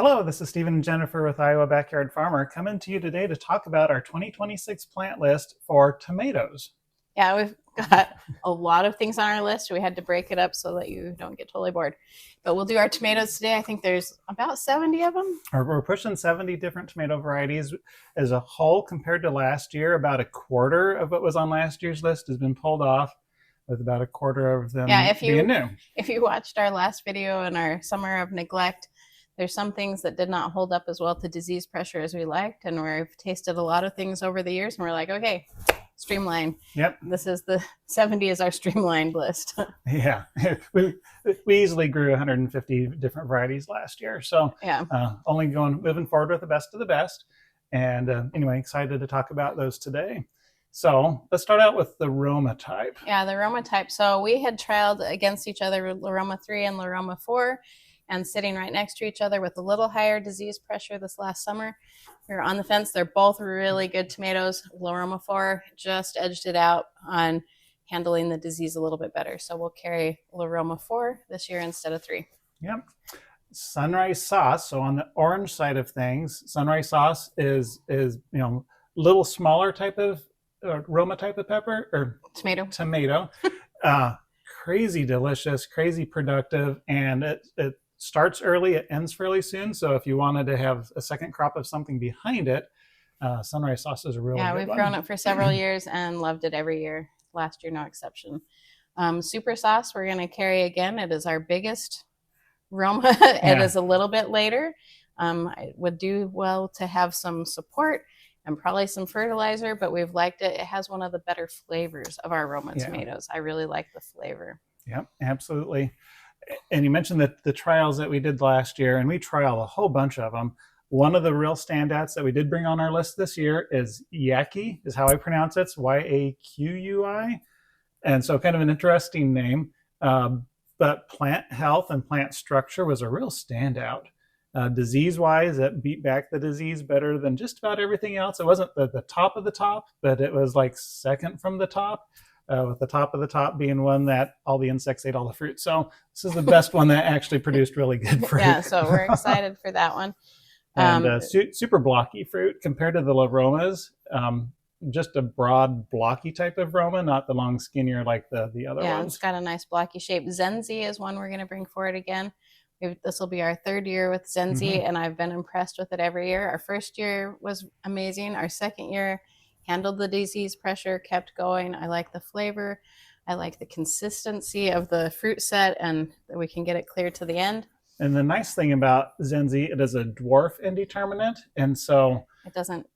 Hello, this is Stephen and Jennifer with Iowa Backyard Farmer coming to you today to talk about our 2026 plant list for tomatoes. Yeah, we've got a lot of things on our list. We had to break it up so that you don't get totally bored. But we'll do our tomatoes today. I think there's about 70 of them. We're pushing 70 different tomato varieties as a whole compared to last year. About a quarter of what was on last year's list has been pulled off, with about a quarter of them being new. If you watched our last video in our summer of neglect, there's some things that did not hold up as well to disease pressure as we liked, and we've tasted a lot of things over the years, and we're like, okay, streamline. Yep. This is the 70 is our streamlined list. Yeah, we easily grew 150 different varieties last year, so yeah, only moving forward with the best of the best. And anyway, excited to talk about those today. So let's start out with the Roma type. Yeah, the Roma type. So we had trialed against each other La Roma 3 and La Roma 4, and sitting right next to each other with a little higher disease pressure this last summer. We were on the fence. They're both really good tomatoes. La Roma 4 just edged it out on handling the disease a little bit better. So we'll carry La Roma 4 this year instead of 3. Yep. Sunrise sauce. So on the orange side of things, sunrise sauce is little smaller type of Roma type of pepper or tomato. Crazy delicious, crazy productive, and it starts early, it ends fairly soon. So if you wanted to have a second crop of something behind it, sunrise sauce is a really good one. Yeah, we've grown it for several years and loved it every year. Last year, no exception. Super sauce, we're going to carry again. It is our biggest Roma. It is a little bit later. It would do well to have some support and probably some fertilizer, but we've liked it. It has one of the better flavors of our Roma tomatoes. I really like the flavor. Yep, absolutely. And you mentioned that the trials that we did last year, and we trialed a whole bunch of them. One of the real standouts that we did bring on our list this year is Yaqui, is how I pronounce it. It's Y-A-Q-U-I. And so kind of an interesting name. But plant health and plant structure was a real standout. Disease-wise, it beat back the disease better than just about everything else. It wasn't the top of the top, but it was like second from the top. With the top of the top being one that all the insects ate all the fruit. So this is the best one that actually produced really good fruit. Yeah, so we're excited for that one. And super blocky fruit compared to the La Romas. Just a broad, blocky type of Roma, not the long, skinnier like the other ones. Yeah, it's got a nice blocky shape. Zenzi is one we're going to bring forward again. This will be our third year with Zenzi, and I've been impressed with it every year. Our first year was amazing. Our second year handled the disease pressure, kept going. I like the flavor. I like the consistency of the fruit set, and we can get it clear to the end. And the nice thing about Zenzi, it is a dwarf indeterminate, and so it doesn't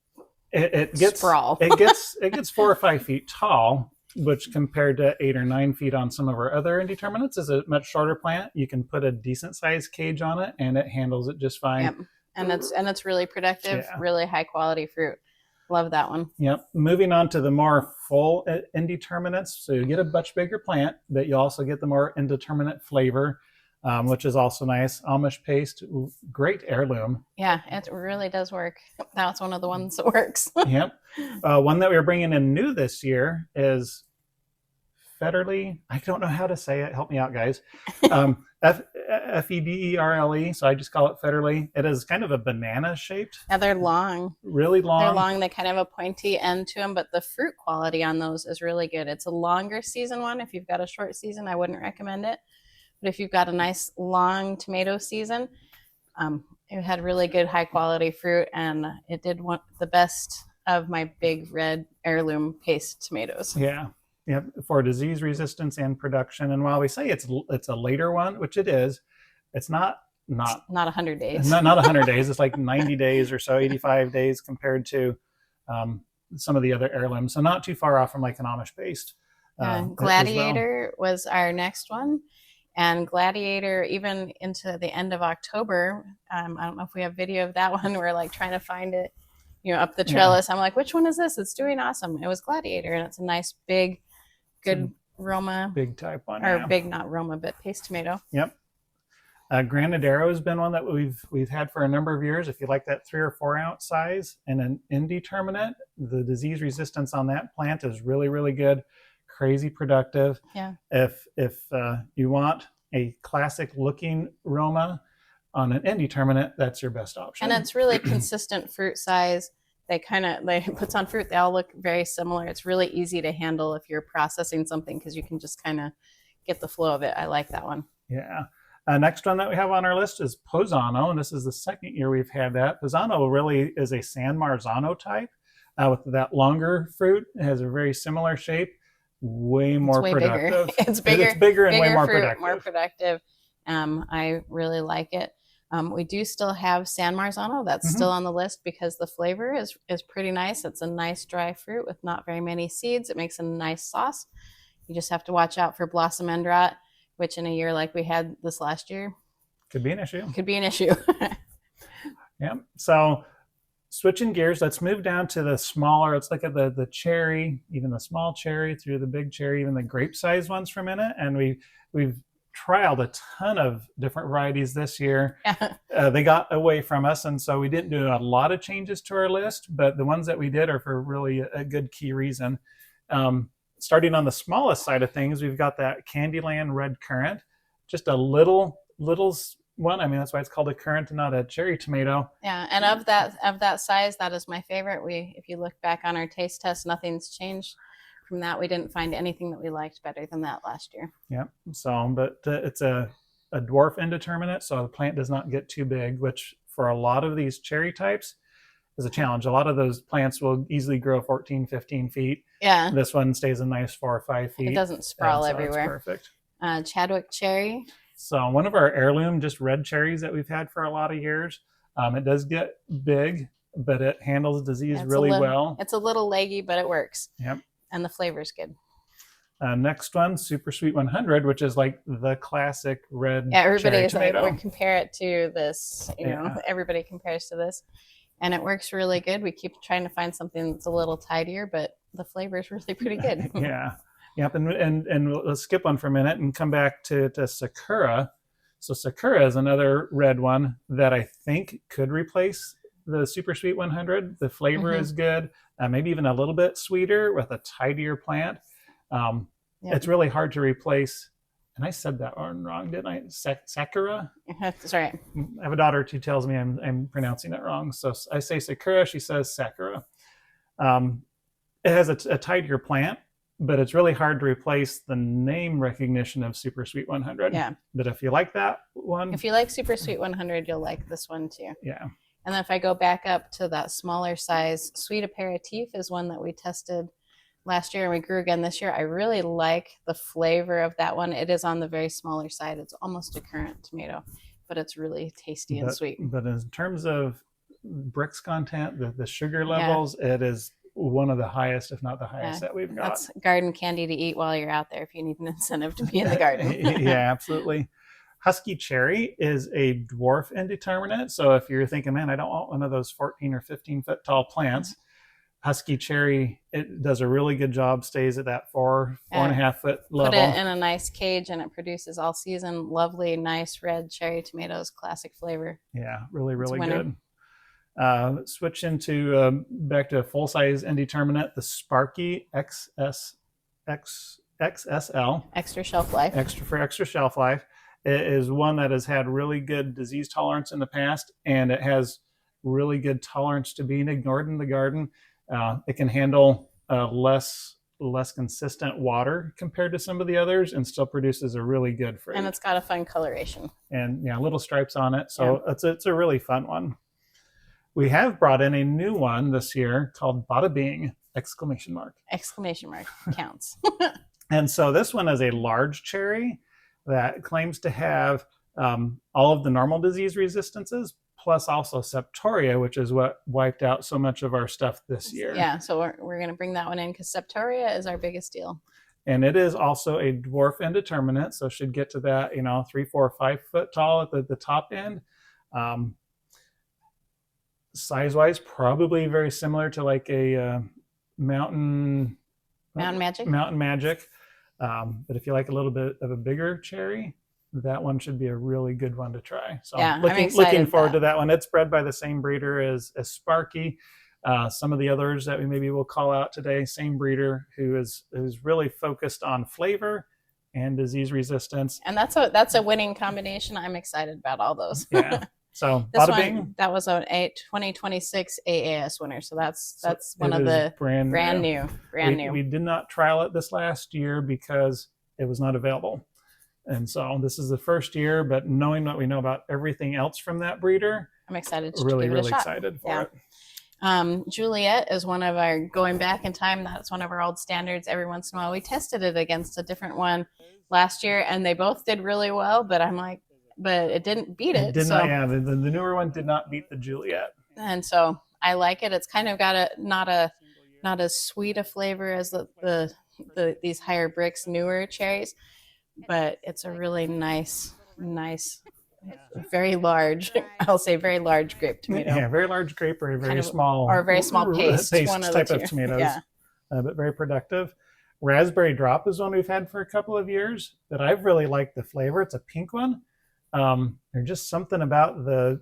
sprawl. it gets 4 or 5 feet tall, which compared to 8 or 9 feet on some of our other indeterminates is a much shorter plant. You can put a decent sized cage on it, and it handles it just fine. Yep. And it's really productive, really high quality fruit. Love that one. Yep. Moving on to the more full indeterminates. So you get a much bigger plant, but you also get the more indeterminate flavor, which is also nice. Amish paste, great heirloom. Yeah, it really does work. That's one of the ones that works. Yep. One that we're bringing in new this year is Federle. I don't know how to say it. Help me out, guys. Federle. So I just call it Federle. It is kind of a banana shaped. Yeah, they're long. Really long. They're long. They kind of have a pointy end to them, but the fruit quality on those is really good. It's a longer season one. If you've got a short season, I wouldn't recommend it. But if you've got a nice long tomato season, it had really good high quality fruit, and it did the best of my big red heirloom paste tomatoes. Yeah. Yep, for disease resistance and production. And while we say it's a later one, which it is, it's not 100 days. Not 100 days. It's like 90 days or so, 85 days compared to some of the other heirlooms. So not too far off from like an Amish paste. Gladiator was our next one. And Gladiator, even into the end of October, I don't know if we have video of that one. We're like trying to find it, up the trellis. I'm like, which one is this? It's doing awesome. It was Gladiator, and it's a nice big, good Roma. Big type one. Or big, not Roma, but paste tomato. Yep. Granadero has been one that we've had for a number of years. If you like that 3 or 4 ounce size and an indeterminate, the disease resistance on that plant is really, really good. Crazy productive. Yeah. If you want a classic looking Roma, On an indeterminate, that's your best option. And it's really consistent fruit size. They puts on fruit, they all look very similar. It's really easy to handle if you're processing something because you can just kind of get the flow of it. I like that one. Yeah. Next one that we have on our list is Posano, and this is the second year we've had that. Posano really is a San Marzano type with that longer fruit. It has a very similar shape, way more productive. It's bigger. It's bigger and way more fruit, productive. More productive. I really like it. We do still have San Marzano. That's still on the list because the flavor is pretty nice. It's a nice dry fruit with not very many seeds. It makes a nice sauce. You just have to watch out for blossom end rot, which in a year like we had this last year could be an issue. Yeah. So switching gears, let's move down to the smaller. Let's look at the cherry, even the small cherry through the big cherry, even the grape size ones for a minute. And we've trialed a ton of different varieties this year. They got away from us, and so we didn't do a lot of changes to our list, but the ones that we did are for really a good key reason. Starting on the smallest side of things, we've got that Candyland red currant, just a little one. I mean, that's why it's called a currant and not a cherry tomato. Yeah, and of that size, that is my favorite. If you look back on our taste test, nothing's changed from that. We didn't find anything that we liked better than that last year. Yeah. So, but it's a dwarf indeterminate, so the plant does not get too big, which for a lot of these cherry types is a challenge. A lot of those plants will easily grow 14, 15 feet. Yeah. This one stays a nice 4 or 5 feet. It doesn't sprawl everywhere. It's perfect. Chadwick cherry. So one of our heirloom, just red cherries that we've had for a lot of years. It does get big, but it handles disease really well. It's a little leggy, but it works. Yep. And the flavor's good. Next one, Super Sweet 100, which is like the classic red everybody cherry is tomato. Like, we compare it to this. You know, everybody compares to this. And it works really good. We keep trying to find something that's a little tidier, but the flavor is really pretty good. Yeah. Yep. And let's skip one for a minute and come back to Sakura. So Sakura is another red one that I think could replace the Super Sweet 100. The flavor is good, maybe even a little bit sweeter with a tidier plant. It's really hard to replace. And I said that wrong, didn't I? Sakura? That's right. I have a daughter who tells me I'm pronouncing it wrong. So I say Sakura, she says Sakura. It has a tidier plant, but it's really hard to replace the name recognition of Super Sweet 100. Yeah. But if you like that one. If you like Super Sweet 100, you'll like this one too. Yeah. And then if I go back up to that smaller size, Sweet Aperitif is one that we tested last year and we grew again this year. I really like the flavor of that one. It is on the very smaller side. It's almost a currant tomato, but it's really tasty and sweet. But in terms of Brix content, the sugar levels, it is one of the highest, if not the highest that we've got. That's garden candy to eat while you're out there if you need an incentive to be in the garden. Yeah, absolutely. Husky cherry is a dwarf indeterminate. So if you're thinking, man, I don't want one of those 14 or 15 foot tall plants, Husky cherry, it does a really good job, stays at that 4.5 foot level. Put it in a nice cage and it produces all season lovely, nice red cherry tomatoes, classic flavor. Yeah, really, really good. Switch into back to a full size indeterminate, the Sparky XSL. Extra shelf life. Extra shelf life. It is one that has had really good disease tolerance in the past, and it has really good tolerance to being ignored in the garden. It can handle less consistent water compared to some of the others and still produces a really good fruit. And it's got a fun coloration. And little stripes on it. So it's a really fun one. We have brought in a new one this year called Bada Bing! Exclamation mark. Exclamation mark counts. And so this one is a large cherry that claims to have all of the normal disease resistances, plus also septoria, which is what wiped out so much of our stuff this year. Yeah, so we're going to bring that one in because septoria is our biggest deal. And it is also a dwarf indeterminate, so should get to that, 3, 4, 5 foot tall at the top end. Size-wise, probably very similar to like a Mountain Magic. But if you like a little bit of a bigger cherry, that one should be a really good one to try. So looking forward to that one. It's bred by the same breeder as Sparky. Some of the others that we maybe will call out today, same breeder who's really focused on flavor and disease resistance. And that's a winning combination. I'm excited about all those. Yeah. So This bada one, bing. that was a 2026 AAS winner. So that's So one it of is the brand new. We did not trial it this last year because it was not available. And so this is the first year, but knowing what we know about everything else from that breeder, I'm excited to really, give it a really shot. excited for Yeah. it. Juliet is one of our, going back in time, that's one of our old standards. Every once in a while, we tested it against a different one last year, and they both did really well, but I'm like, but it didn't beat it. It did so, not, yeah, the newer one did not beat the Juliet. And so I like it. It's kind of got not as sweet a flavor as these higher bricks, newer cherries, but it's a really nice, very large, I'll say very large grape tomato. Yeah, very large grape or a very small paste type of tomatoes, yeah. But very productive. Raspberry drop is one we've had for a couple of years that I've really liked the flavor. It's a pink one. There's just something about the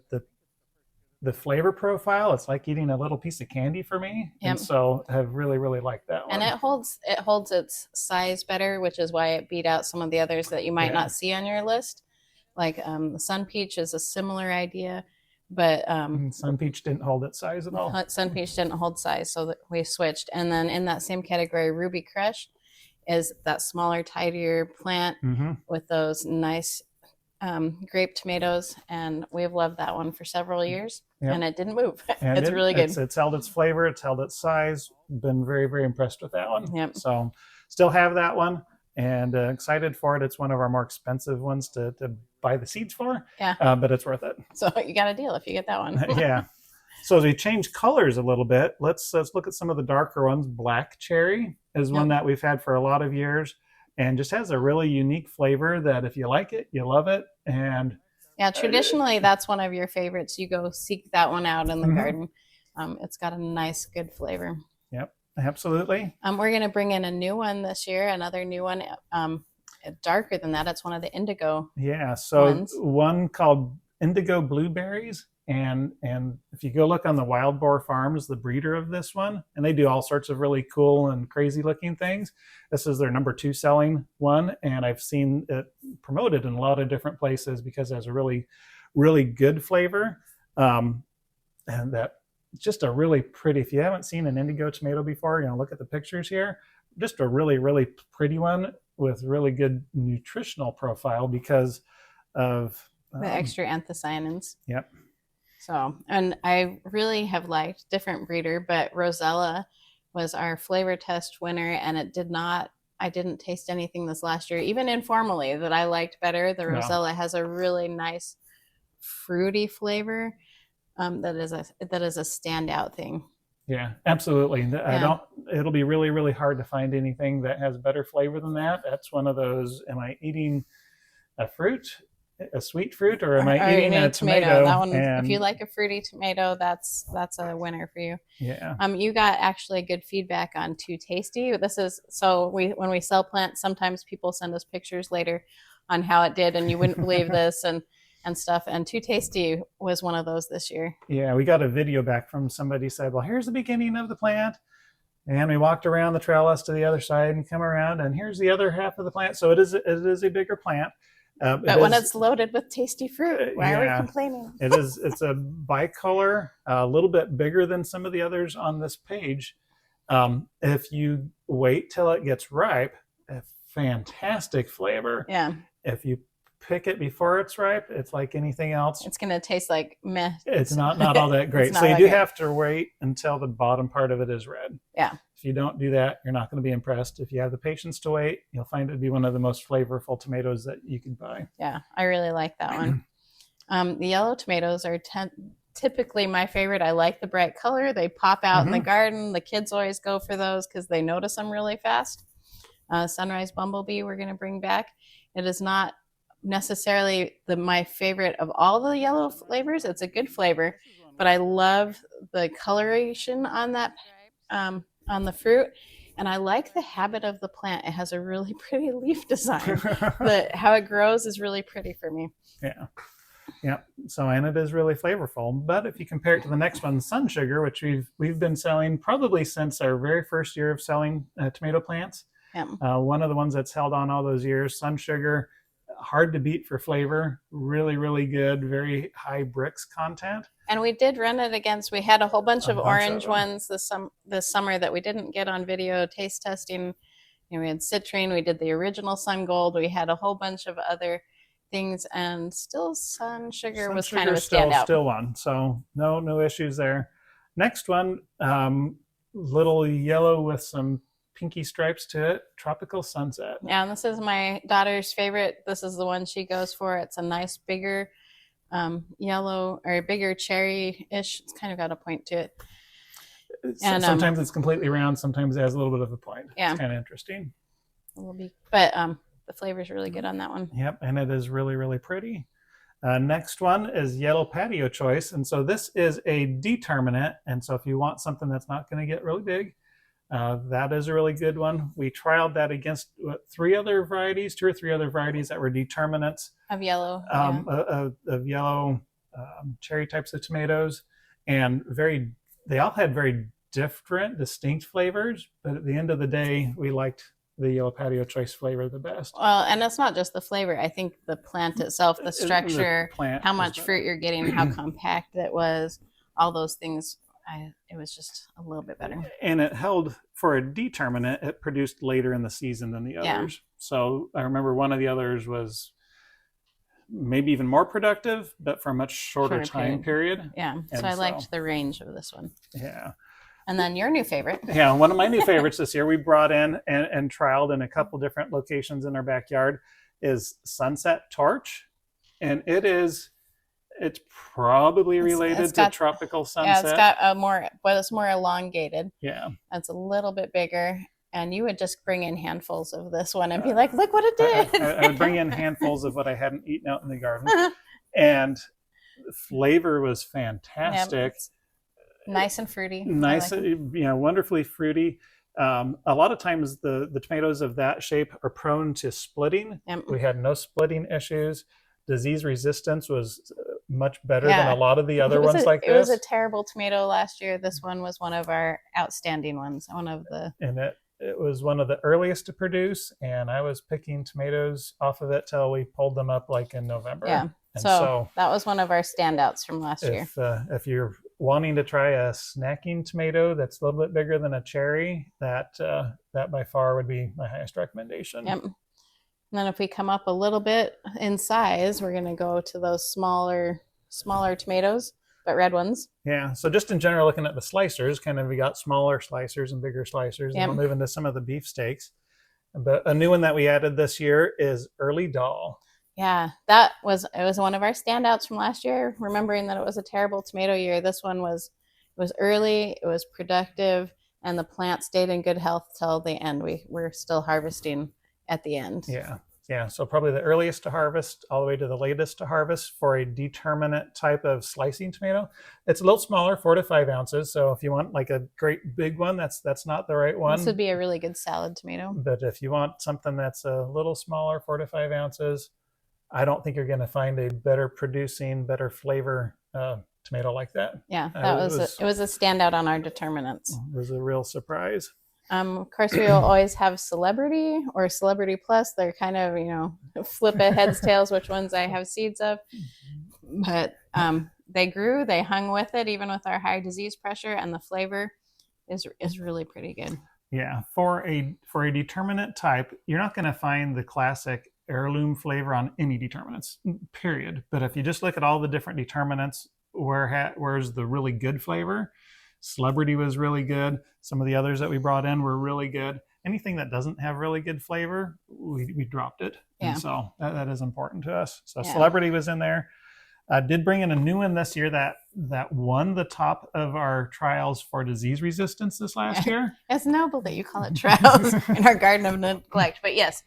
flavor profile. It's like eating a little piece of candy for me. Yep. And so I've really, really liked that one. And it holds its size better, which is why it beat out some of the others that you might not see on your list. Like the Sun Peach is a similar idea, but Sun Peach didn't hold its size at all. Sun Peach didn't hold size, so that we switched. And then in that same category, Ruby Crush is that smaller, tidier plant with those nice grape tomatoes, and we've loved that one for several years. Yep. And it didn't move. And it's really good. It's held its flavor. It's held its size. Been very, very impressed with that one. Yep. So still have that one, and excited for it. It's one of our more expensive ones to buy the seeds for. Yeah. But it's worth it. So you got a deal if you get that one. Yeah. So as we change colors a little bit, let's look at some of the darker ones. Black cherry is one that we've had for a lot of years, and just has a really unique flavor that if you like it, you love it. And yeah, traditionally that's one of your favorites. You go seek that one out in the garden. It's got a nice, good flavor. Yep, absolutely. We're going to bring in a new one this year, another new one, darker than that. It's one of the indigo. Yeah, so ones. One called Indigo Blueberries. And if you go look on the Wild Boar Farms, the breeder of this one, and they do all sorts of really cool and crazy looking things. This is their number 2 selling one, and I've seen it promoted in a lot of different places because it has a really, really good flavor. And that just a really pretty, if you haven't seen an indigo tomato before, look at the pictures here. Just a really, really pretty one with really good nutritional profile because of the extra anthocyanins. Yep. So, and I really have liked different breeder, but Rosella was our flavor test winner, and I didn't taste anything this last year, even informally, that I liked better. The Rosella has a really nice fruity flavor that is a standout thing. Yeah, absolutely. It'll be really, really hard to find anything that has better flavor than that. That's one of those, am I eating a fruit? A sweet fruit, or am I eating a tomato? That one, if you like a fruity tomato, that's a winner for you. Yeah. You got actually good feedback on Too Tasty. This is when we sell plants, sometimes people send us pictures later on how it did, and you wouldn't believe this and stuff. And Too Tasty was one of those this year. Yeah, we got a video back from somebody said, well, here's the beginning of the plant. And we walked around the trellis to the other side and come around, and here's the other half of the plant. So it is a bigger plant. But when it's loaded with tasty fruit, why are we complaining? It's a bicolor, a little bit bigger than some of the others on this page. If you wait till it gets ripe, a fantastic flavor. Yeah. If you pick it before it's ripe, it's like anything else. It's going to taste like meh. It's not all that great. So you do have to wait until the bottom part of it is red. Yeah. If you don't do that, you're not going to be impressed. If you have the patience to wait, you'll find it to be one of the most flavorful tomatoes that you can buy. Yeah, I really like that one. The yellow tomatoes are typically my favorite. I like the bright color. They pop out in the garden. The kids always go for those because they notice them really fast. Sunrise Bumblebee we're going to bring back. It is not necessarily my favorite of all the yellow flavors. It's a good flavor, but I love the coloration on that on the fruit, and I like the habit of the plant. It has a really pretty leaf design. How it grows is really pretty for me. Yeah. So, and it is really flavorful. But if you compare it to the next one, Sun Sugar, which we've been selling probably since our very first year of selling tomato plants, Yep. One of the ones that's held on all those years, Sun Sugar, hard to beat for flavor, really, really good, very high bricks content. And we did run it against, we had a whole bunch of orange ones this summer that we didn't get on video taste testing. You know, we had citrine, we did the original Sun Gold, we had a whole bunch of other things, and still Sun Sugar was kind of a standout. Still one, so no issues there. Next one, little yellow with some pinky stripes to it, Tropical Sunset. Yeah, and this is my daughter's favorite. This is the one she goes for. It's a nice bigger yellow, or bigger cherry-ish. It's kind of got a point to it. And sometimes it's completely round, sometimes it has a little bit of a point. Yeah. It's kind of interesting. But the flavor is really good on that one. Yep, and it is really, really pretty. Next one is Yellow Patio Choice. And so this is a determinate. And so if you want something that's not going to get really big, that is a really good one. We trialed that against two or three other varieties that were determinants. Of yellow. Of yellow cherry types of tomatoes. And they all had very different, distinct flavors. But at the end of the day, we liked the Yellow Patio Choice flavor the best. Well, and it's not just the flavor. I think the plant itself, the structure, how much fruit you're getting, how compact it was, all those things. It was just a little bit better. And it held, for a determinate, it produced later in the season than the others. Yeah. So I remember one of the others was maybe even more productive, but for a much shorter time period. Yeah. So I liked the range of this one. Yeah. And then your new favorite. Yeah, one of my new favorites this year we brought in and trialed in a couple different locations in our backyard is Sunset Torch. And it's probably related to Tropical Sunset. Yeah, it's got it's more elongated. Yeah. It's a little bit bigger. And you would just bring in handfuls of this one and be like, look what it did. I would bring in handfuls of what I hadn't eaten out in the garden. And the flavor was fantastic. Yep. Nice and fruity. Wonderfully fruity. A lot of times the tomatoes of that shape are prone to splitting. Yep. We had no splitting issues. Disease resistance was much better than a lot of the other ones like this. It was a terrible tomato last year. This one was one of our outstanding ones. And it was one of the earliest to produce, and I was picking tomatoes off of it till we pulled them up like in November. Yeah. So that was one of our standouts from last year. If you're wanting to try a snacking tomato that's a little bit bigger than a cherry, that by far would be my highest recommendation. Yep. And then if we come up a little bit in size, we're going to go to those smaller tomatoes, but red ones. Yeah. So just in general, looking at the slicers, we got smaller slicers and bigger slicers. Yep. And we'll move into some of the beefsteaks. But a new one that we added this year is Early Doll. Yeah, it was one of our standouts from last year. Remembering that it was a terrible tomato year, this one was early, it was productive, and the plant stayed in good health till the end. We're still harvesting at the end. Yeah. So probably the earliest to harvest all the way to the latest to harvest for a determinate type of slicing tomato. It's a little smaller, 4 to 5 ounces. So if you want like a great big one, that's not the right one. This would be a really good salad tomato. But if you want something that's a little smaller, 4 to 5 ounces, I don't think you're going to find a better producing, better flavor tomato like that. Yeah, it was a standout on our determinants. It was a real surprise. Of course, we will always have Celebrity or Celebrity Plus. They're kind of, flip it heads, tails, which ones I have seeds of. But they grew, they hung with it, even with our high disease pressure, and the flavor is really pretty good. Yeah, for a determinate type, you're not going to find the classic heirloom flavor on any determinants, period. But if you just look at all the different determinants, where's the really good flavor? Celebrity was really good. Some of the others that we brought in were really good. Anything that doesn't have really good flavor, we dropped it. Yeah. And so that is important to us. So Celebrity was in there. Did bring in a new one this year that won the top of our trials for disease resistance this last year. It's noble that you call it trials in our garden of neglect. But yes,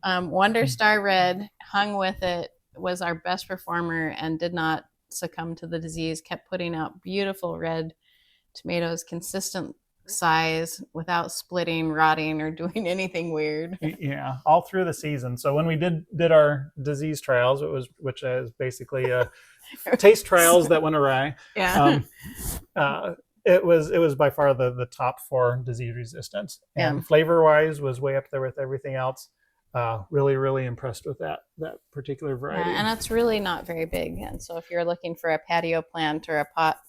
Wonder Star Red hung with it, was our best performer, and did not succumb to the disease, kept putting out beautiful red tomatoes, consistent size, without splitting, rotting, or doing anything weird. Yeah, all through the season. So when we did our disease trials, which is basically taste trials that went awry. Yeah. It was by far the top for disease resistance, and Yeah. flavor wise was way up there with everything else. Really impressed with that particular variety. Yeah, and it's really not very big. And so if you're looking for a patio plant or a pot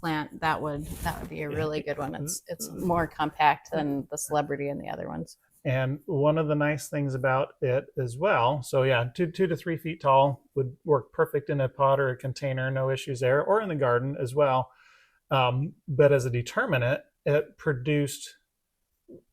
plant, that would be a really good one. It's more compact than the celebrity and the other ones. And one of the nice things about it as well, so yeah, 2 to 3 feet tall would work perfect in a pot or a container, no issues there, or in the garden as well. But as a determinate, it produced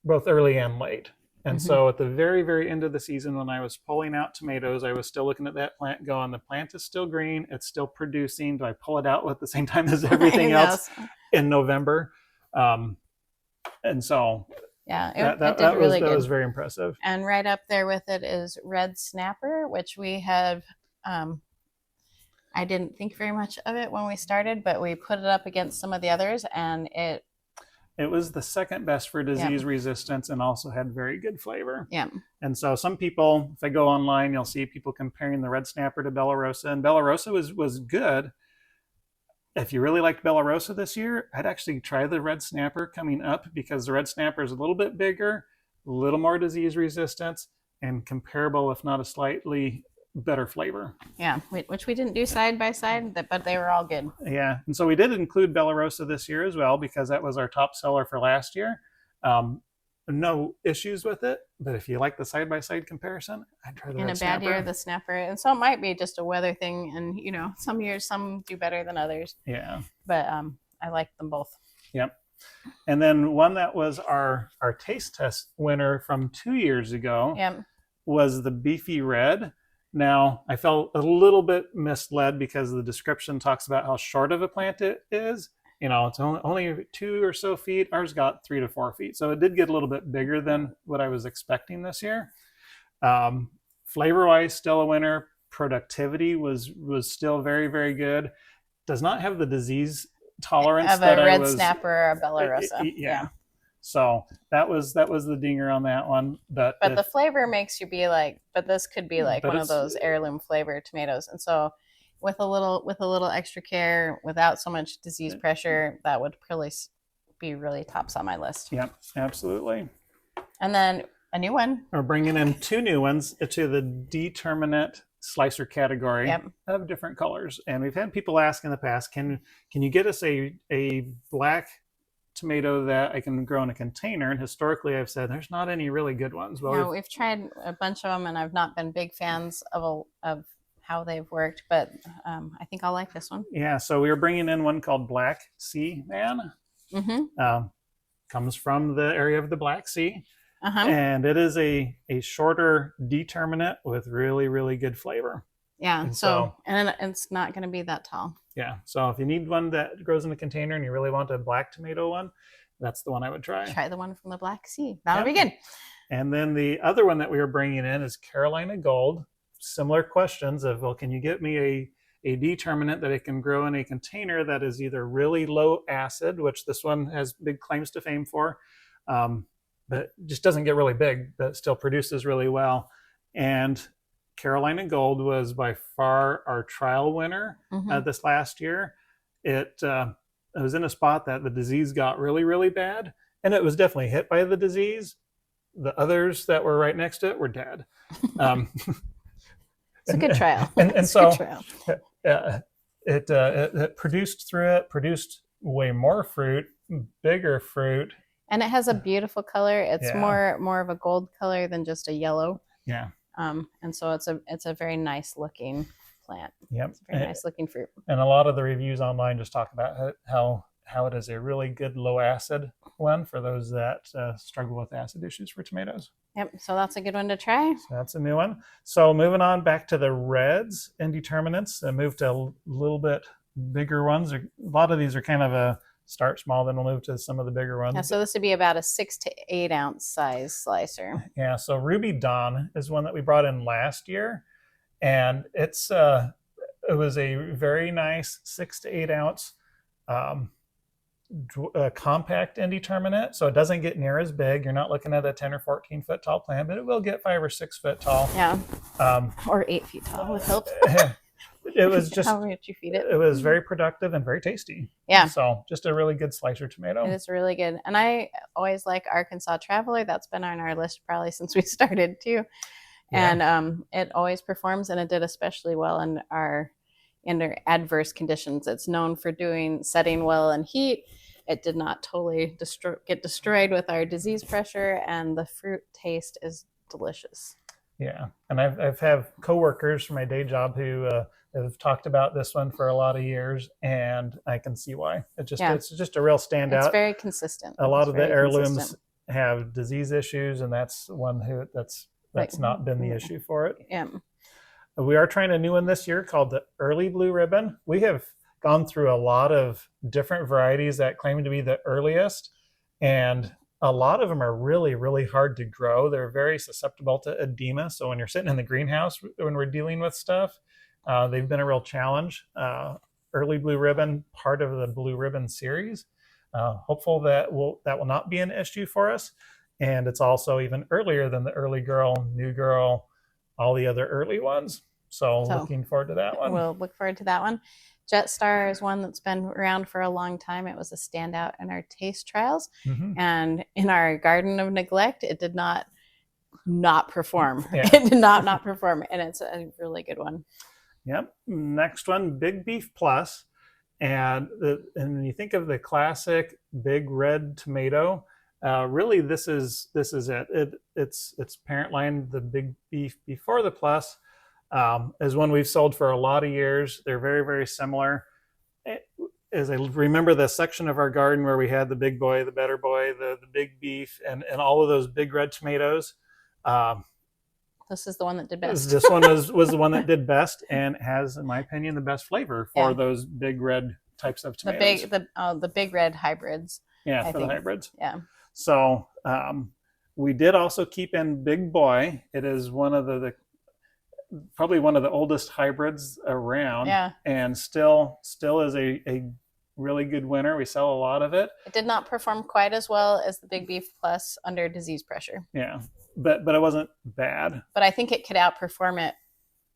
both early and late. And so at the very end of the season, when I was pulling out tomatoes, I was still looking at that plant going, the plant is still green. It's still producing. Do I pull it out at the same time as everything else in November? And so yeah, that was very impressive. And right up there with it is red snapper, which we have. I didn't think very much of it when we started, but we put it up against some of the others, and it was the second best for disease resistance and also had very good flavor. Yeah. And so some people, if I go online, you'll see people comparing the red snapper to Bella Rosa, and Bella Rosa was good. If you really liked Bella Rosa this year, I'd actually try the red snapper coming up, because the red snapper is a little bit bigger, a little more disease resistance, and comparable, if not a slightly better flavor. Yeah, which we didn't do side by side, but they were all good. Yeah, and so we did include Bella Rosa this year as well, because that was our top seller for last year. No issues with it, but if you like the side by side comparison, I'd try the red snapper. In a bad year, the snapper, and so it might be just a weather thing, and some years some do better than others. Yeah, but I like them both. Yep. And then one that was our taste test winner from 2 years ago was the Beefy Red. Now, I felt a little bit misled because the description talks about how short of a plant it is. It's only 2 or so feet. Ours got 3 to 4 feet. So it did get a little bit bigger than what I was expecting this year. Flavor-wise, still a winner. Productivity was still very good. Does not have the disease tolerance of a red snapper or a Bella Rosa. Yeah. So that was the dinger on that one. But the flavor makes you be like, but this could be like one of those heirloom flavored tomatoes. And so with a little extra care, without so much disease pressure, that would probably be really tops on my list. Yep, absolutely. And then a new one. We're bringing in 2 new ones to the determinate slicer category of different colors. And we've had people ask in the past, can you get us a black tomato that I can grow in a container? And historically I've said there's not any really good ones. Well, we've tried a bunch of them, and I've not been big fans of how they've worked, but I think I'll like this one. Yeah, so we were bringing in one called Black Sea Man. Comes from the area of the Black Sea. And it is a shorter determinate with really good flavor. Yeah, and it's not going to be that tall. Yeah, so if you need one that grows in a container and you really want a black tomato one, that's the one I would try. Try the one from the Black Sea. That would be good. And then the other one that we were bringing in is Carolina Gold. Similar questions of, well, can you get me a determinate that it can grow in a container that is either really low acid, which this one has big claims to fame for, but just doesn't get really big, but still produces really well. And Carolina Gold was by far our trial winner this last year. It was in a spot that the disease got really bad, and it was definitely hit by the disease. The others that were right next to it were dead. It's a good trial. And so it produced way more fruit, bigger fruit. And it has a beautiful color. It's more of a gold color than just a yellow. Yeah. And so it's a very nice looking plant. Yep. It's a very nice looking fruit. And a lot of the reviews online just talk about how it is a really good low acid one for those that struggle with acid issues for tomatoes. Yep. So that's a good one to try. So that's a new one. So moving on back to the reds, indeterminates, move to a little bit bigger ones. A lot of these are kind of a start small, then we'll move to some of the bigger ones. Yeah, so this would be about a 6 to 8 ounce size slicer. Yeah, so Ruby Dawn is one that we brought in last year, and it was a very nice 6 to 8 ounce compact indeterminate, so it doesn't get near as big. You're not looking at a 10 or 14 foot tall plant, but it will get 5 or 6 foot tall. Yeah, or 8 feet tall with help. It was just how much you feed it. It was very productive and very tasty. Yeah. So just a really good slicer tomato. It is really good. And I always like Arkansas Traveler. That's been on our list probably since we started too. Yeah. And it always performs, and it did especially well under adverse conditions. It's known for setting well in heat. It did not totally get destroyed with our disease pressure, and the fruit taste is delicious. Yeah, and I've have coworkers from my day job who have talked about this one for a lot of years, and I can see why. It's just a real standout. It's very consistent. A lot of the heirlooms have disease issues, and that's one that's not been the issue for it. Yeah. We are trying a new one this year called the Early Blue Ribbon. We have gone through a lot of different varieties that claim to be the earliest, and a lot of them are really, really hard to grow. They're very susceptible to edema. So when you're sitting in the greenhouse, when we're dealing with stuff, they've been a real challenge. Early Blue Ribbon, part of the Blue Ribbon series. Hopeful that will not be an issue for us. And it's also even earlier than the Early Girl, New Girl, all the other early ones. So looking forward to that one. We'll look forward to that one. Jetstar is one that's been around for a long time. It was a standout in our taste trials. Mm-hmm. And in our Garden of Neglect, it did not perform. Yeah. It did not perform. And it's a really good one. Yep. Next one, Big Beef Plus. And you think of the classic big red tomato, really this is it. Its parent line, the Big Beef before the Plus, is one we've sold for a lot of years. They're very, very similar. As I remember the section of our garden where we had the Big Boy, the Better Boy, the Big Beef, and all of those big red tomatoes. This is the one that did best. This one was the one that did best and has, in my opinion, the best flavor for those big red types of tomatoes. The big red hybrids. Yeah, for the hybrids. Yeah. So we did also keep in Big Boy. It is one of the probably one of the oldest hybrids around. Yeah. And still is a really good winner. We sell a lot of it. It did not perform quite as well as the Big Beef Plus under disease pressure. Yeah. But it wasn't bad. But I think it could outperform it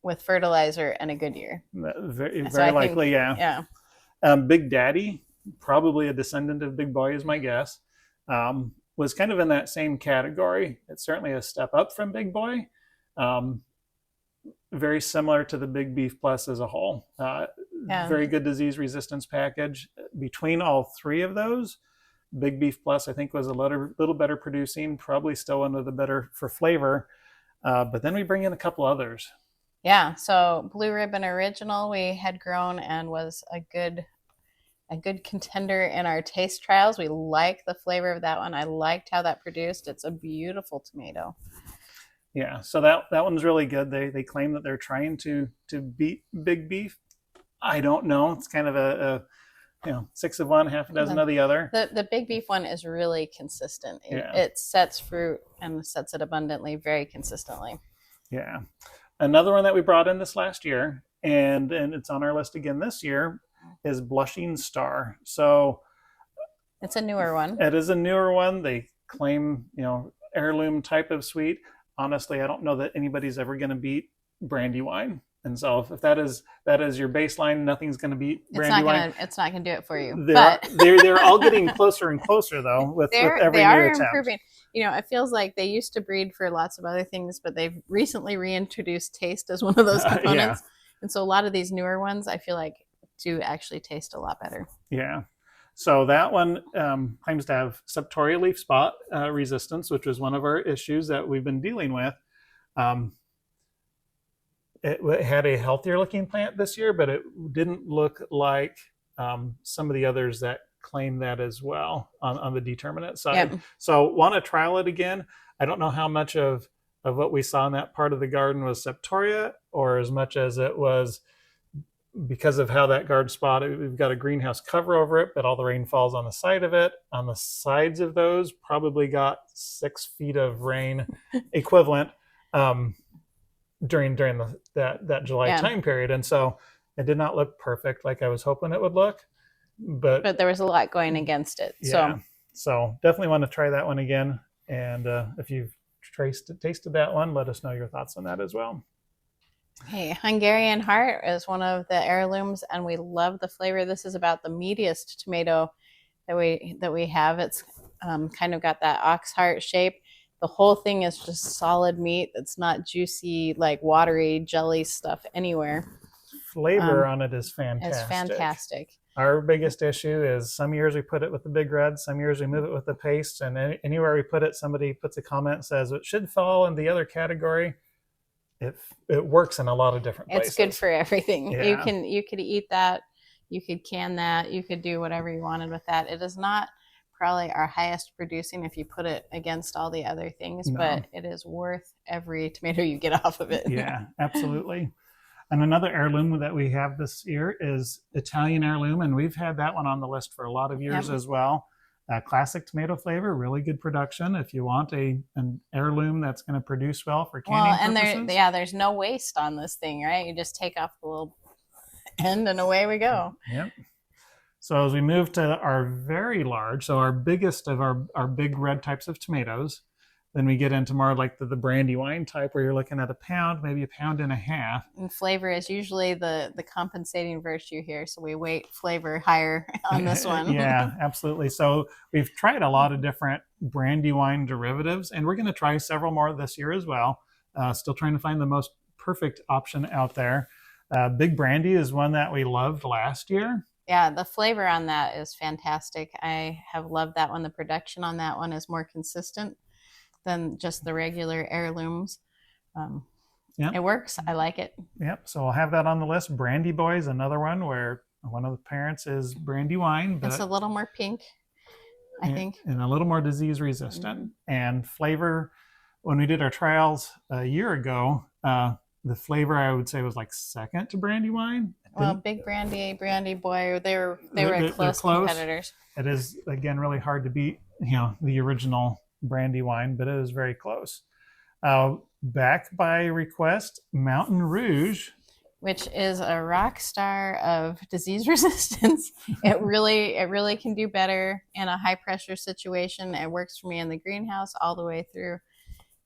with fertilizer and a good year. Very likely, yeah. Big Daddy, probably a descendant of Big Boy is my guess, was kind of in that same category. It's certainly a step up from Big Boy. Very similar to the Big Beef Plus as a whole. Very good disease resistance package. Between all three of those, Big Beef Plus, I think, was a little better producing, probably still one of the better for flavor. But then we bring in a couple others. Yeah, so Blue Ribbon Original we had grown and was a good contender in our taste trials. We like the flavor of that one. I liked how that produced. It's a beautiful tomato. Yeah, so that one's really good. They claim that they're trying to beat Big Beef. I don't know. It's kind of a 6 of one, half a dozen of the other. The Big Beef one is really consistent. It sets fruit and sets it abundantly, very consistently. Yeah. Another one that we brought in this last year, and it's on our list again this year, is Blushing Star. So it's a newer one. It is a newer one. They claim, heirloom type of sweet. Honestly, I don't know that anybody's ever going to beat Brandywine. And so if that is your baseline, nothing's going to beat Brandywine. It's not going to do it for you. They're all getting closer and closer, though, with every new attempt. Improving. It feels like they used to breed for lots of other things, but they've recently reintroduced taste as one of those components. And so a lot of these newer ones, I feel like, do actually taste a lot better. Yeah. So that one claims to have septoria leaf spot resistance, which was one of our issues that we've been dealing with. It had a healthier looking plant this year, but it didn't look like some of the others that claim that as well on the determinate side. Yep. So want to trial it again. I don't know how much of what we saw in that part of the garden was septoria, or as much as it was because of how that garden spot, we've got a greenhouse cover over it, but all the rain falls on the side of it. On the sides of those, probably got 6 feet of rain equivalent during that July time period. And so it did not look perfect like I was hoping it would look. But there was a lot going against it. Yeah. So definitely want to try that one again. And if you've tasted that one, let us know your thoughts on that as well. Hey, Hungarian Heart is one of the heirlooms, and we love the flavor. This is about the meatiest tomato that we have. It's kind of got that ox heart shape. The whole thing is just solid meat. It's not juicy, like watery jelly stuff anywhere. Flavor Um, on it is it's fantastic. fantastic. Our biggest issue is some years we put it with the big red, some years we move it with the paste, and anywhere we put it, somebody puts a comment and says it should fall in the other category. It works in a lot of different places. It's good for everything. Yeah. You could eat that, you could can that, you could do whatever you wanted with that. It is not probably our highest producing if you put it against all the other things, No. but it is worth every tomato you get off of it. Yeah, absolutely. And another heirloom that we have this year is Italian heirloom, and we've had that one on the list for a lot of years as well. Classic tomato flavor, really good production. If you want an heirloom that's going to produce well for canning purposes. There's no waste on this thing, right? You just take off the little end and away we go. Yep. So as we move to our very large, so our biggest of our big red types of tomatoes, then we get into more like the Brandywine type where you're looking at a pound, maybe a pound and a half. And flavor is usually the compensating virtue here. So we weight flavor higher on this one. Yeah, absolutely. So we've tried a lot of different Brandywine derivatives, and we're going to try several more this year as well. Still trying to find the most perfect option out there. Big Brandy is one that we loved last year. Yeah, the flavor on that is fantastic. I have loved that one. The production on that one is more consistent than just the regular heirlooms. It works. I like it. Yep. So we'll have that on the list. Brandy Boys, another one where one of the parents is Brandywine. It's a little more pink, I think. And a little more disease resistant. Mm-hmm. And flavor, when we did our trials a year ago, the flavor I would say was like second to Brandywine. Well, Big Brandy, Brandy Boy, they were close competitors. It is, again, really hard to beat, the original Brandywine, but it is very close. Back by request, Mountain Rouge, which is a rock star of disease resistance. It really can do better in a high pressure situation. It works for me in the greenhouse all the way through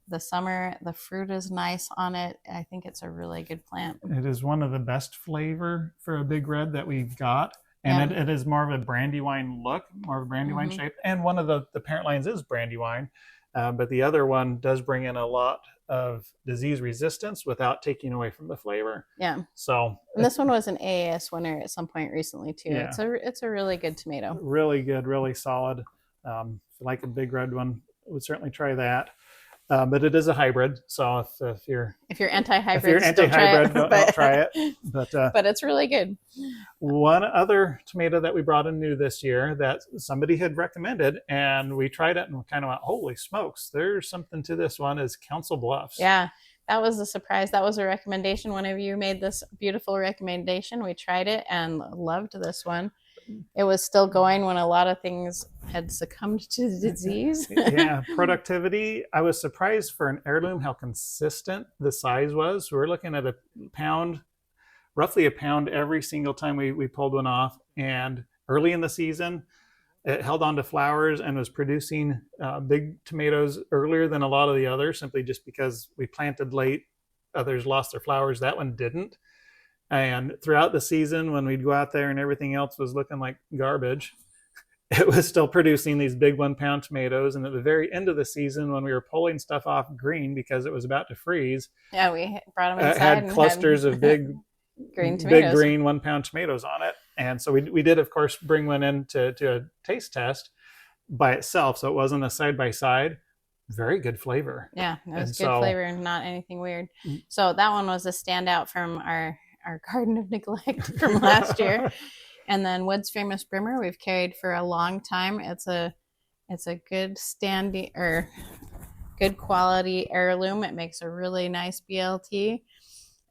the summer. The fruit is nice on it. I think it's a really good plant. It is one of the best flavor for a big red that we've got. And it is more of a Brandywine look, more of a Brandywine shape. And one of the parent lines is Brandywine. But the other one does bring in a lot of disease resistance without taking away from the flavor. Yeah. So and this one was an AAS winner at some point recently too. Yeah. It's a really good tomato. Really good, really solid. If you like a big red one, I would certainly try that. But it is a hybrid, so if you're anti-hybrid, don't try it. But it's really good. One other tomato that we brought in new this year that somebody had recommended, and we tried it and we kind of went, holy smokes, there's something to this one, is Council Bluffs. Yeah, that was a surprise. That was a recommendation. One of you made this beautiful recommendation. We tried it and loved this one. It was still going when a lot of things had succumbed to the disease. Yeah, productivity. I was surprised for an heirloom how consistent the size was. We're looking at a pound, roughly a pound every single time we pulled one off. And early in the season, it held on to flowers and was producing big tomatoes earlier than a lot of the others, simply just because we planted late. Others lost their flowers. That one didn't. And throughout the season, when we'd go out there and everything else was looking like garbage, it was still producing these big 1 pound tomatoes. And at the very end of the season, when we were pulling stuff off green because it was about to freeze, yeah, we brought them inside. It had clusters of big green tomatoes. Big green 1 pound tomatoes on it. And so we did, of course, bring one in to a taste test by itself. So it wasn't a side by side. Very good flavor. Yeah, it was good flavor and not anything weird. So that one was a standout from our Garden of Neglect from last year. And then Wood's Famous Brimmer we've carried for a long time. It's a good standing or good quality heirloom. It makes a really nice BLT.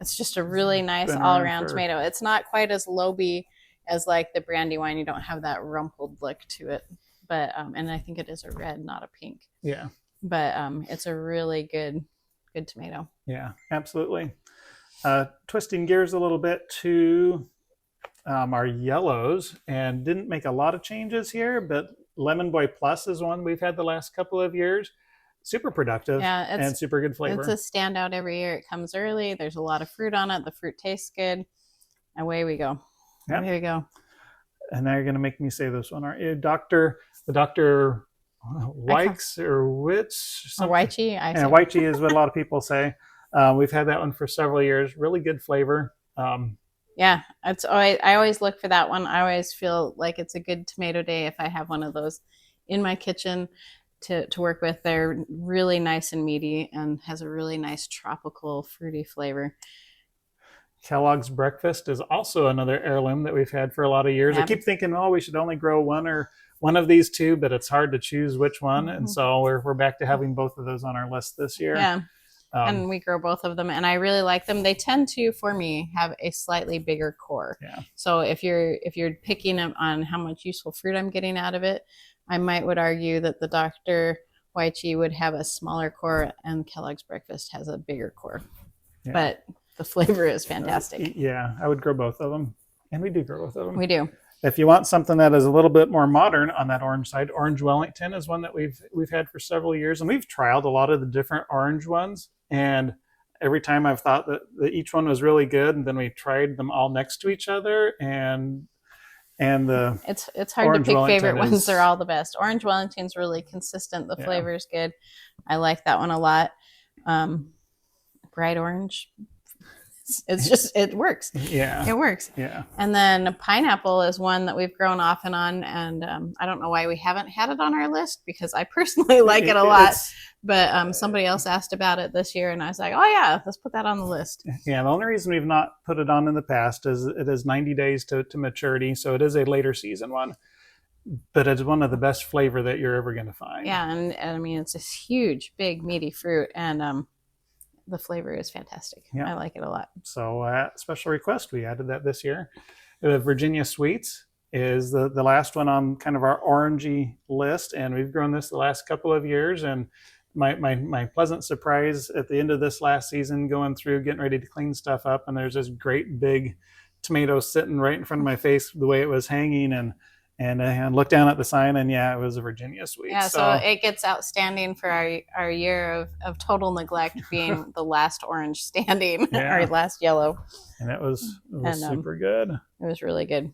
It's just a really nice all around tomato. It's not quite as loby as like the Brandywine. You don't have that rumpled look to it. But and I think it is a red, not a pink. Yeah. But it's a really good tomato. Yeah, absolutely. Twisting gears a little bit to our yellows, and didn't make a lot of changes here, but Lemon Boy Plus is one we've had the last couple of years. super productive and super good flavor. It's a standout every year. It comes early. There's a lot of fruit on it. The fruit tastes good. Away we go. Yep. Here we go. And now you're going to make me say this one, aren't you? The Dr. Wykes or Witch? Wychie. Yeah, Wychie is what a lot of people say. We've had that one for several years. Really good flavor. Yeah, I always look for that one. I always feel like it's a good tomato day if I have one of those in my kitchen to work with. They're really nice and meaty and has a really nice tropical fruity flavor. Kellogg's Breakfast is also another heirloom that we've had for a lot of years. Yep. I keep thinking, oh, we should only grow one of these two, but it's hard to choose which one. Mm-hmm. And so we're back to having both of those on our list this year. Yeah. And we grow both of them, and I really like them. They tend to, for me, have a slightly bigger core. Yeah. So if you're picking up on how much useful fruit I'm getting out of it, I would argue that the Dr. Wychie would have a smaller core, and Kellogg's Breakfast has a bigger core. Yeah. But the flavor is fantastic. Yeah, I would grow both of them, and we do grow both of them. We do. If you want something that is a little bit more modern on that orange side, Orange Wellington is one that we've had for several years, and we've trialed a lot of the different orange ones. And every time I've thought that each one was really good, and then we tried them all next to each other, and it's hard to pick favorite ones. They're all the best. Orange Wellington's really consistent. The flavor is good. I like that one a lot. Bright orange. It works. Yeah. It works. Yeah. And then pineapple is one that we've grown off and on, and I don't know why we haven't had it on our list, because I personally like it a lot. But somebody else asked about it this year, and I was like, oh yeah, let's put that on the list. Yeah, the only reason we've not put it on in the past is it is 90 days to maturity, so it is a later season one. But it's one of the best flavor that you're ever going to find. Yeah, and I mean, it's this huge, big, meaty fruit, and the flavor is fantastic. Yeah. I like it a lot. So special request, we added that this year. The Virginia Sweets is the last one on kind of our orangey list, and we've grown this the last couple of years. And my pleasant surprise at the end of this last season, going through, getting ready to clean stuff up, and there's this great big tomato sitting right in front of my face the way it was hanging, and looked down at the sign, and yeah, it was a Virginia Sweet. Yeah, so it gets outstanding for our year of total neglect being the last orange standing, or last yellow. And it was super good. It was really good.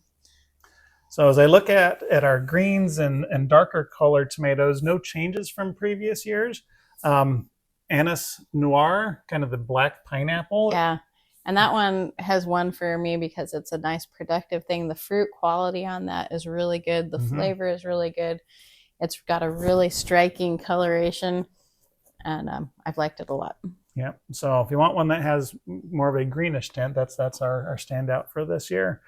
So as I look at our greens and darker colored tomatoes, no changes from previous years. Anise Noir, kind of the black pineapple. Yeah. And that one has won for me because it's a nice productive thing. The fruit quality on that is really good. The flavor is really good. It's got a really striking coloration, and I've liked it a lot. Yeah. So if you want one that has more of a greenish tint, that's our standout for this year.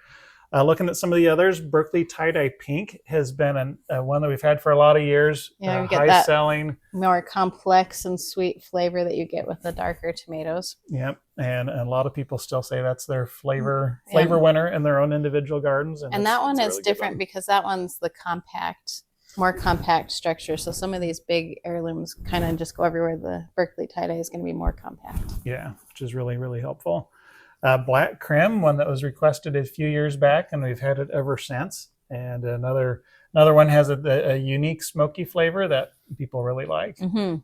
Looking at some of the others, Berkeley Tie-Dye Pink has been one that we've had for a lot of years. Yeah, we get high that selling, more complex and sweet flavor that you get with the darker tomatoes. Yep, and a lot of people still say that's their flavor winner in their own individual gardens. And that one is really different because that one's the more compact structure. So some of these big heirlooms kind of just go everywhere. The Berkeley Tie-Dye is going to be more compact. Yeah, which is really, really helpful. Black Creme, one that was requested a few years back, and we've had it ever since. And another one has a unique smoky flavor that people really like. Mm-hmm.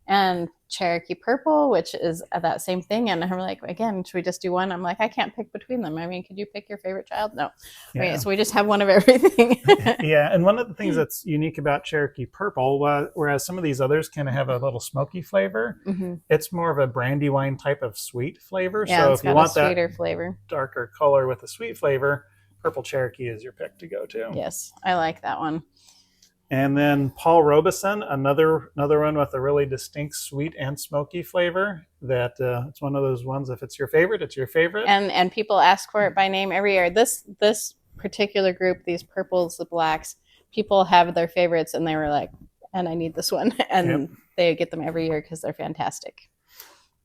And Cherokee Purple, which is that same thing. And I'm like, again, should we just do one? I'm like, I can't pick between them. I mean, could you pick your favorite child? No. Yeah. Right, so we just have one of everything. Yeah, and one of the things that's unique about Cherokee Purple, whereas some of these others kind of have a little smoky flavor, it's more of a brandy wine type of sweet flavor. Yeah, so if you want that sweeter flavor, darker color with a sweet flavor, Purple Cherokee is your pick to go to. Yes, I like that one. And then Paul Robeson, another one with a really distinct sweet and smoky flavor. That it's one of those ones, if it's your favorite, it's your favorite. And people ask for it by name every year. This particular group, these purples, the blacks, people have their favorites, and they were like, and I need this one. And they get them every year because they're fantastic.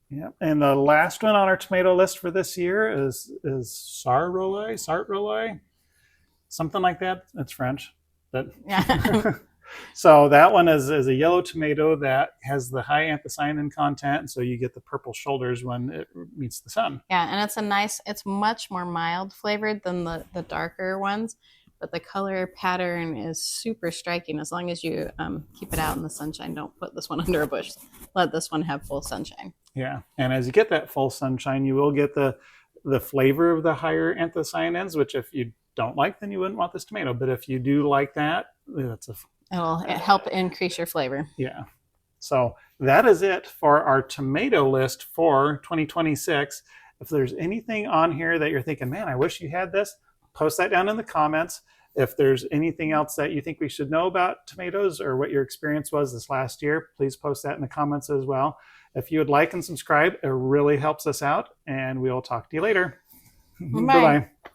Yeah, and the last one on our tomato list for this year is Sartre, something like that. It's French. So that one is a yellow tomato that has the high anthocyanin content, and so you get the purple shoulders when it meets the sun. Yeah, and it's much more mild flavored than the darker ones, but the color pattern is super striking as long as you keep it out in the sunshine. Don't put this one under a bush. Let this one have full sunshine. Yeah, and as you get that full sunshine, you will get the flavor of the higher anthocyanins, which if you don't like, then you wouldn't want this tomato. But if you do like that, that's a It'll help increase your flavor. yeah. So that is it for our tomato list for 2026. If there's anything on here that you're thinking, man, I wish you had this, post that down in the comments. If there's anything else that you think we should know about tomatoes or what your experience was this last year, please post that in the comments as well. If you would like and subscribe, it really helps us out, and we'll talk to you later. Bye. Bye-bye.